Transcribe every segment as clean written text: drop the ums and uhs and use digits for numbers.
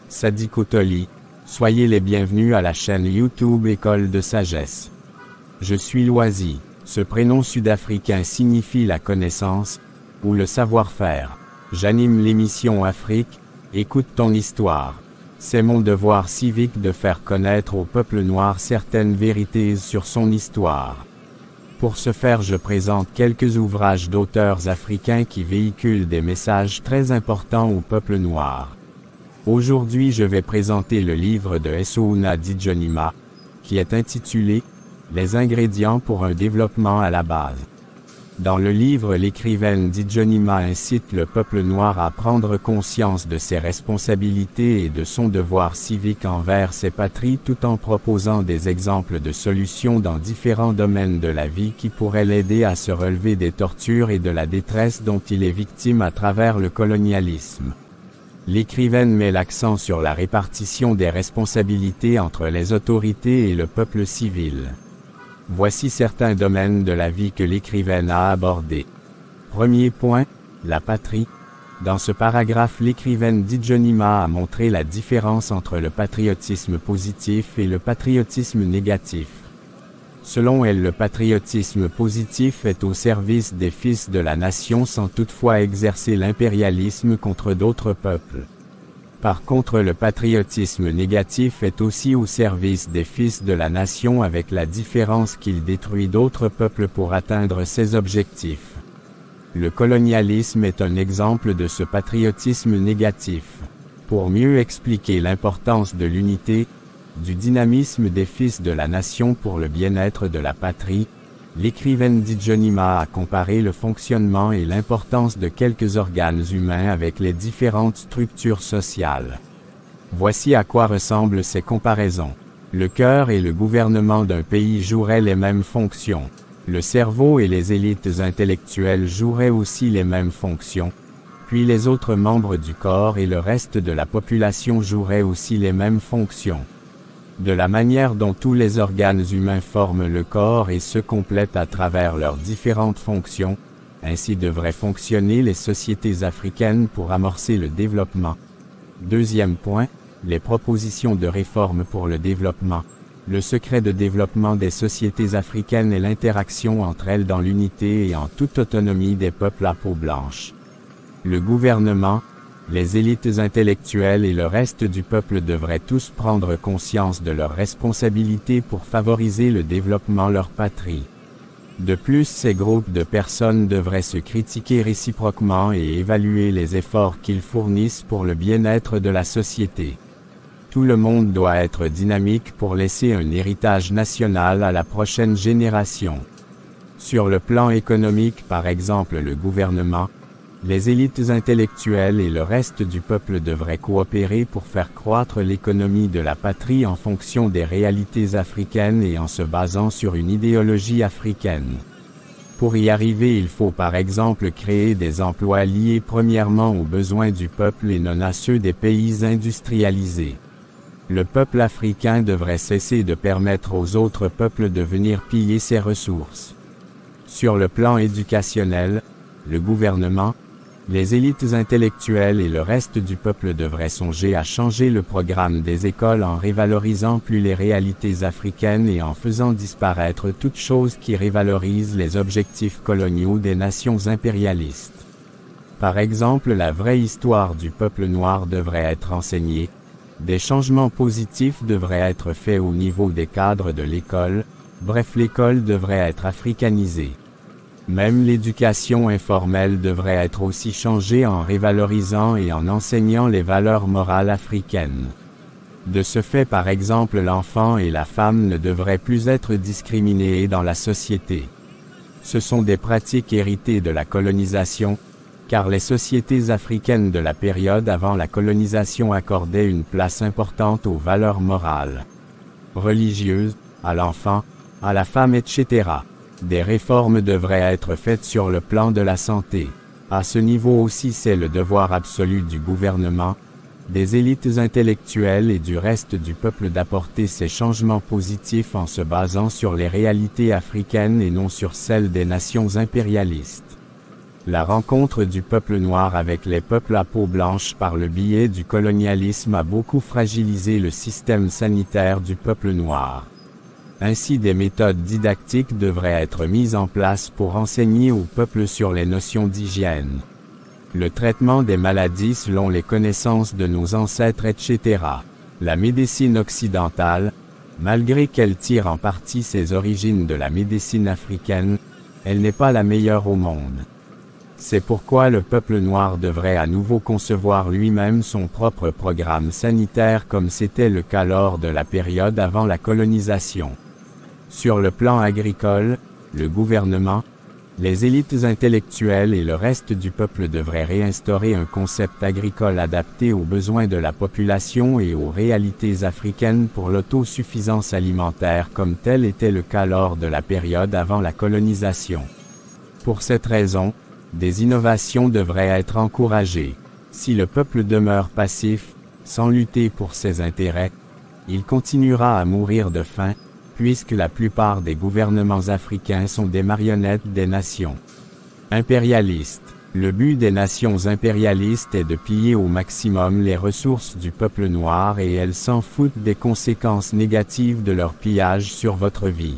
Sadi Kotoli. Soyez les bienvenus à la chaîne YouTube École de Sagesse. Je suis Loisy. Ce prénom sud-africain signifie la connaissance, ou le savoir-faire. J'anime l'émission Afrique, écoute ton histoire. C'est mon devoir civique de faire connaître au peuple noir certaines vérités sur son histoire. Pour ce faire, je présente quelques ouvrages d'auteurs africains qui véhiculent des messages très importants au peuple noir. Aujourd'hui, je vais présenter le livre de Essouna Dijonima, qui est intitulé « Les ingrédients pour un développement à la base ». Dans le livre, l'écrivaine Dijonima incite le peuple noir à prendre conscience de ses responsabilités et de son devoir civique envers ses patries tout en proposant des exemples de solutions dans différents domaines de la vie qui pourraient l'aider à se relever des tortures et de la détresse dont il est victime à travers le colonialisme. L'écrivaine met l'accent sur la répartition des responsabilités entre les autorités et le peuple civil. Voici certains domaines de la vie que l'écrivaine a abordés. Premier point, la patrie. Dans ce paragraphe, l'écrivaine Dijonima a montré la différence entre le patriotisme positif et le patriotisme négatif. Selon elle, le patriotisme positif est au service des fils de la nation sans toutefois exercer l'impérialisme contre d'autres peuples. Par contre, le patriotisme négatif est aussi au service des fils de la nation avec la différence qu'il détruit d'autres peuples pour atteindre ses objectifs. Le colonialisme est un exemple de ce patriotisme négatif. Pour mieux expliquer l'importance de l'unité, du dynamisme des fils de la nation pour le bien-être de la patrie, l'écrivaine Dijonima a comparé le fonctionnement et l'importance de quelques organes humains avec les différentes structures sociales. Voici à quoi ressemblent ces comparaisons. Le cœur et le gouvernement d'un pays joueraient les mêmes fonctions. Le cerveau et les élites intellectuelles joueraient aussi les mêmes fonctions. Puis les autres membres du corps et le reste de la population joueraient aussi les mêmes fonctions. De la manière dont tous les organes humains forment le corps et se complètent à travers leurs différentes fonctions, ainsi devraient fonctionner les sociétés africaines pour amorcer le développement. Deuxième point, les propositions de réforme pour le développement. Le secret de développement des sociétés africaines est l'interaction entre elles dans l'unité et en toute autonomie des peuples à peau blanche. Le gouvernement, les élites intellectuelles et le reste du peuple devraient tous prendre conscience de leurs responsabilités pour favoriser le développement de leur patrie. De plus, ces groupes de personnes devraient se critiquer réciproquement et évaluer les efforts qu'ils fournissent pour le bien-être de la société. Tout le monde doit être dynamique pour laisser un héritage national à la prochaine génération. Sur le plan économique, par exemple, le gouvernement, les élites intellectuelles et le reste du peuple devraient coopérer pour faire croître l'économie de la patrie en fonction des réalités africaines et en se basant sur une idéologie africaine. Pour y arriver, il faut par exemple créer des emplois liés premièrement aux besoins du peuple et non à ceux des pays industrialisés. Le peuple africain devrait cesser de permettre aux autres peuples de venir piller ses ressources. Sur le plan éducationnel, le gouvernement, les élites intellectuelles et le reste du peuple devraient songer à changer le programme des écoles en révalorisant plus les réalités africaines et en faisant disparaître toute chose qui révalorise les objectifs coloniaux des nations impérialistes. Par exemple, la vraie histoire du peuple noir devrait être enseignée, des changements positifs devraient être faits au niveau des cadres de l'école, bref, l'école devrait être africanisée. Même l'éducation informelle devrait être aussi changée en révalorisant et en enseignant les valeurs morales africaines. De ce fait, par exemple, l'enfant et la femme ne devraient plus être discriminés dans la société. Ce sont des pratiques héritées de la colonisation, car les sociétés africaines de la période avant la colonisation accordaient une place importante aux valeurs morales, religieuses, à l'enfant, à la femme, etc. Des réformes devraient être faites sur le plan de la santé. À ce niveau aussi, c'est le devoir absolu du gouvernement, des élites intellectuelles et du reste du peuple d'apporter ces changements positifs en se basant sur les réalités africaines et non sur celles des nations impérialistes. La rencontre du peuple noir avec les peuples à peau blanche par le biais du colonialisme a beaucoup fragilisé le système sanitaire du peuple noir. Ainsi des méthodes didactiques devraient être mises en place pour enseigner au peuple sur les notions d'hygiène, le traitement des maladies selon les connaissances de nos ancêtres, etc. La médecine occidentale, malgré qu'elle tire en partie ses origines de la médecine africaine, elle n'est pas la meilleure au monde. C'est pourquoi le peuple noir devrait à nouveau concevoir lui-même son propre programme sanitaire comme c'était le cas lors de la période avant la colonisation. Sur le plan agricole, le gouvernement, les élites intellectuelles et le reste du peuple devraient réinstaurer un concept agricole adapté aux besoins de la population et aux réalités africaines pour l'autosuffisance alimentaire comme tel était le cas lors de la période avant la colonisation. Pour cette raison, des innovations devraient être encouragées. Si le peuple demeure passif, sans lutter pour ses intérêts, il continuera à mourir de faim, puisque la plupart des gouvernements africains sont des marionnettes des nations impérialistes. Le but des nations impérialistes est de piller au maximum les ressources du peuple noir et elles s'en foutent des conséquences négatives de leur pillage sur votre vie.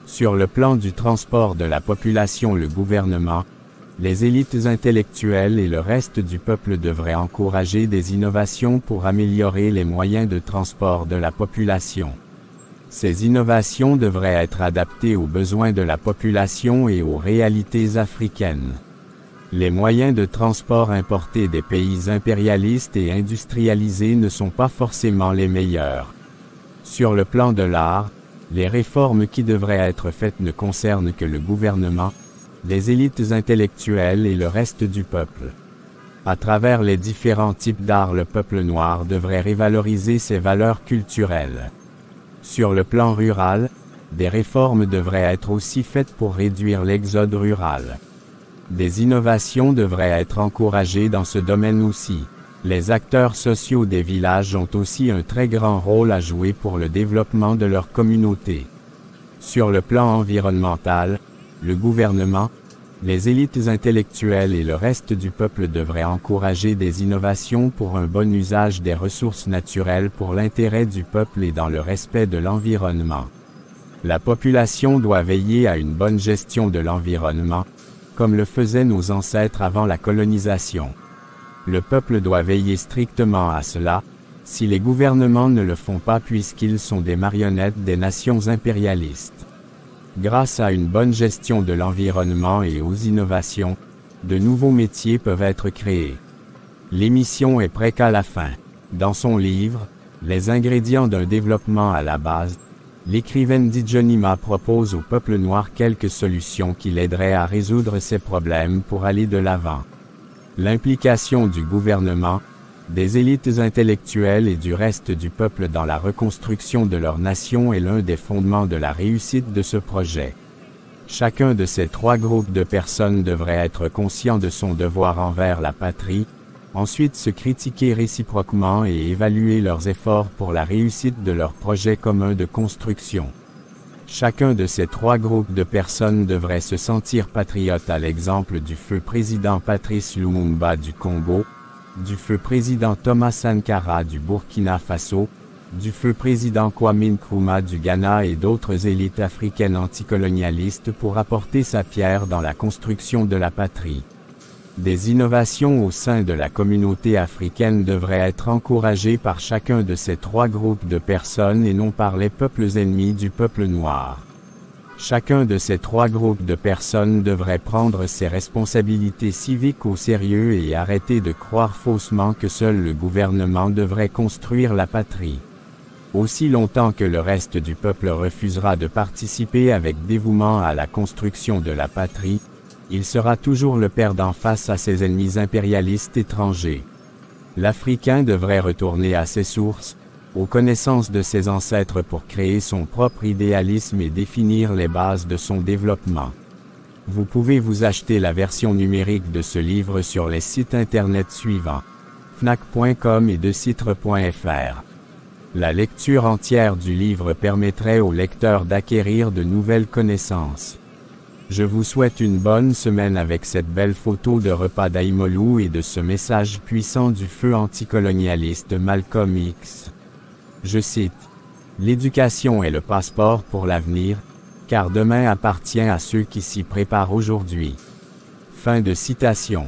Sur le plan du transport de la population, le gouvernement, les élites intellectuelles et le reste du peuple devraient encourager des innovations pour améliorer les moyens de transport de la population. Ces innovations devraient être adaptées aux besoins de la population et aux réalités africaines. Les moyens de transport importés des pays impérialistes et industrialisés ne sont pas forcément les meilleurs. Sur le plan de l'art, les réformes qui devraient être faites ne concernent que le gouvernement, les élites intellectuelles et le reste du peuple. À travers les différents types d'art, le peuple noir devrait revaloriser ses valeurs culturelles. Sur le plan rural, des réformes devraient être aussi faites pour réduire l'exode rural. Des innovations devraient être encouragées dans ce domaine aussi. Les acteurs sociaux des villages ont aussi un très grand rôle à jouer pour le développement de leur communauté. Sur le plan environnemental, le gouvernement, les élites intellectuelles et le reste du peuple devraient encourager des innovations pour un bon usage des ressources naturelles pour l'intérêt du peuple et dans le respect de l'environnement. La population doit veiller à une bonne gestion de l'environnement, comme le faisaient nos ancêtres avant la colonisation. Le peuple doit veiller strictement à cela, si les gouvernements ne le font pas puisqu'ils sont des marionnettes des nations impérialistes. Grâce à une bonne gestion de l'environnement et aux innovations, de nouveaux métiers peuvent être créés. L'émission est presque à la fin. Dans son livre, Les ingrédients d'un développement à la base, l'écrivaine Djonnima propose au peuple noir quelques solutions qui l'aideraient à résoudre ses problèmes pour aller de l'avant. L'implication du gouvernement, des élites intellectuelles et du reste du peuple dans la reconstruction de leur nation est l'un des fondements de la réussite de ce projet. Chacun de ces trois groupes de personnes devrait être conscient de son devoir envers la patrie, ensuite se critiquer réciproquement et évaluer leurs efforts pour la réussite de leur projet commun de construction. Chacun de ces trois groupes de personnes devrait se sentir patriote à l'exemple du feu président Patrice Lumumba du Congo, du feu président Thomas Sankara du Burkina Faso, du feu président Kwame Nkrumah du Ghana et d'autres élites africaines anticolonialistes pour apporter sa pierre dans la construction de la patrie. Des innovations au sein de la communauté africaine devraient être encouragées par chacun de ces trois groupes de personnes et non par les peuples ennemis du peuple noir. Chacun de ces trois groupes de personnes devrait prendre ses responsabilités civiques au sérieux et arrêter de croire faussement que seul le gouvernement devrait construire la patrie. Aussi longtemps que le reste du peuple refusera de participer avec dévouement à la construction de la patrie, il sera toujours le perdant face à ses ennemis impérialistes étrangers. L'Africain devrait retourner à ses sources, aux connaissances de ses ancêtres pour créer son propre idéalisme et définir les bases de son développement. Vous pouvez vous acheter la version numérique de ce livre sur les sites internet suivants: fnac.com et decitre.fr. La lecture entière du livre permettrait au lecteur d'acquérir de nouvelles connaissances. Je vous souhaite une bonne semaine avec cette belle photo de repas d'Aïmolou et de ce message puissant du feu anticolonialiste de Malcolm X. Je cite: « L'éducation est le passeport pour l'avenir, car demain appartient à ceux qui s'y préparent aujourd'hui. » Fin de citation.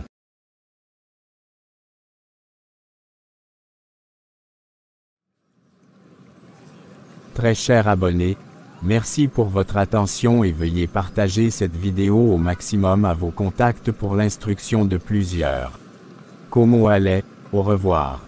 Très cher abonné, merci pour votre attention et veuillez partager cette vidéo au maximum à vos contacts pour l'instruction de plusieurs. Como allez, au revoir.